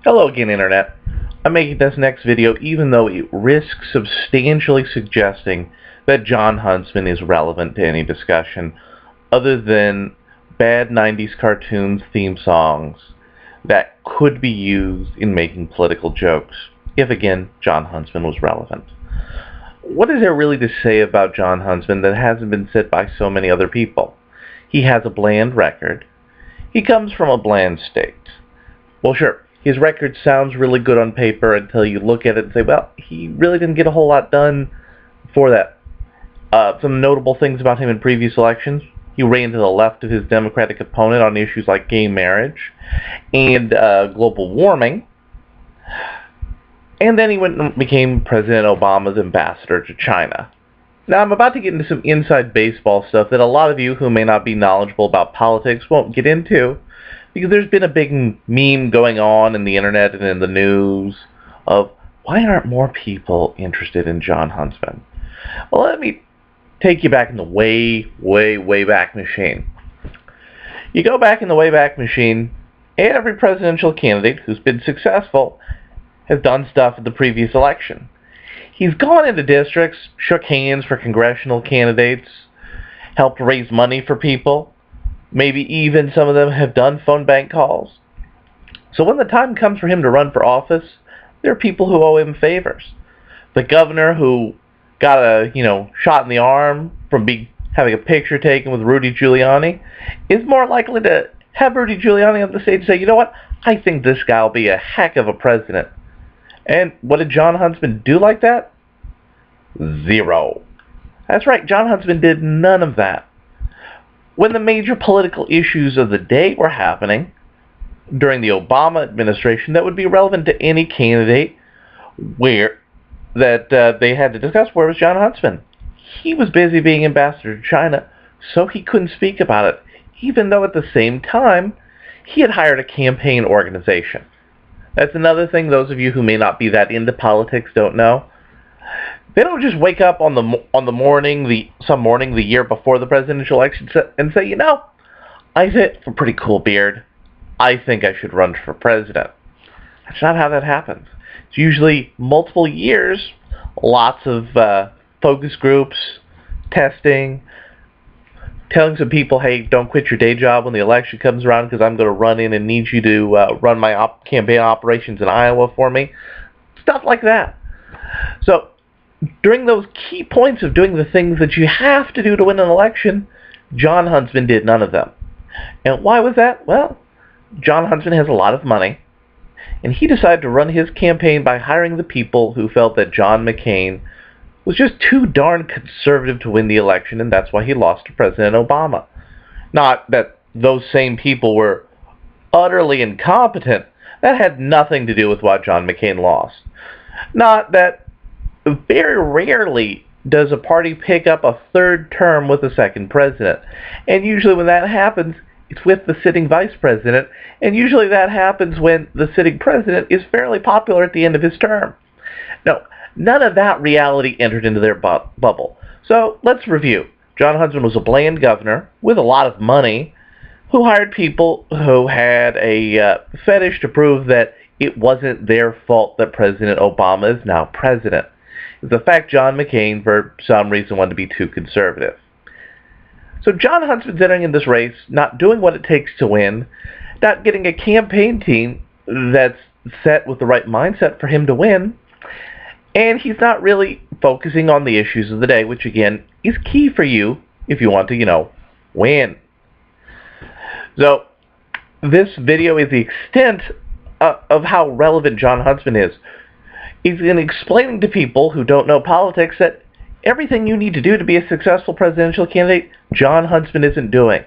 Hello again, Internet. I'm making this next video even though it risks substantially suggesting that Jon Huntsman is relevant to any discussion other than bad 90s cartoons theme songs that could be used in making political jokes, if again, Jon Huntsman was relevant. What is there really to say about Jon Huntsman that hasn't been said by so many other people? He has a bland record. He comes from a bland state. Well, sure, his record sounds really good on paper until you look at it and say, well, he really didn't get a whole lot done for that. Some notable things about him in previous elections: he ran to the left of his Democratic opponent on issues like gay marriage and global warming. And then he went and became President Obama's ambassador to China. Now, I'm about to get into some inside baseball stuff that a lot of you who may not be knowledgeable about politics won't get into, because there's been a big meme going on in the internet and in the news of why aren't more people interested in Jon Huntsman? Well, let me take you back in the way back machine. You go back in the way back machine, every presidential candidate who's been successful has done stuff at the previous election. He's gone into districts, shook hands for congressional candidates, helped raise money for people. Maybe even some of them have done phone bank calls. So when the time comes for him to run for office, there are people who owe him favors. The governor who got a shot in the arm from having a picture taken with Rudy Giuliani is more likely to have Rudy Giuliani on the stage and say, you know what, I think this guy will be a heck of a president. And what did Jon Huntsman do like that? Zero. That's right, Jon Huntsman did none of that. When the major political issues of the day were happening during the Obama administration that would be relevant to any candidate they had to discuss, where was Jon Huntsman? He was busy being ambassador to China, so he couldn't speak about it, even though at the same time he had hired a campaign organization. That's another thing those of you who may not be that into politics don't know. They don't just wake up on some morning the year before the presidential election and say, I fit a pretty cool beard. I think I should run for president. That's not how that happens. It's usually multiple years, lots of focus groups, testing, telling some people, hey, don't quit your day job when the election comes around because I'm going to run in and need you to run my campaign operations in Iowa for me. Stuff like that. So during those key points of doing the things that you have to do to win an election, Jon Huntsman did none of them. And why was that? Well, Jon Huntsman has a lot of money, and he decided to run his campaign by hiring the people who felt that John McCain was just too darn conservative to win the election, and that's why he lost to President Obama. Not that those same people were utterly incompetent. That had nothing to do with why John McCain lost. Not that very rarely does a party pick up a third term with a second president. And usually when that happens, it's with the sitting vice president, and usually that happens when the sitting president is fairly popular at the end of his term. No, none of that reality entered into their bubble. So let's review. Jon Huntsman was a bland governor with a lot of money who hired people who had a fetish to prove that it wasn't their fault that President Obama is now president. It's the fact John McCain, for some reason, wanted to be too conservative. So Jon Huntsman's entering in this race, not doing what it takes to win, not getting a campaign team that's set with the right mindset for him to win, and he's not really focusing on the issues of the day, which again is key for you if you want to, win. So this video is the extent of how relevant Jon Huntsman is. He's explaining to people who don't know politics that everything you need to do to be a successful presidential candidate, Jon Huntsman isn't doing.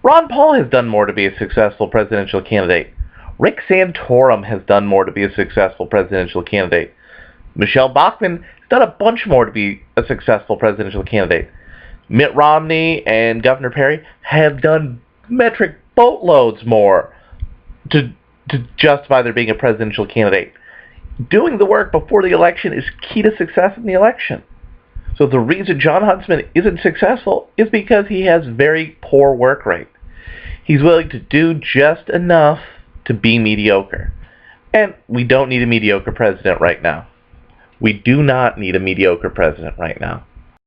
Ron Paul has done more to be a successful presidential candidate. Rick Santorum has done more to be a successful presidential candidate. Michelle Bachmann has done a bunch more to be a successful presidential candidate. Mitt Romney and Governor Perry have done metric boatloads more to justify their being a presidential candidate. Doing the work before the election is key to success in the election. So the reason Jon Huntsman isn't successful is because he has very poor work rate. He's willing to do just enough to be mediocre. And we don't need a mediocre president right now. We do not need a mediocre president right now.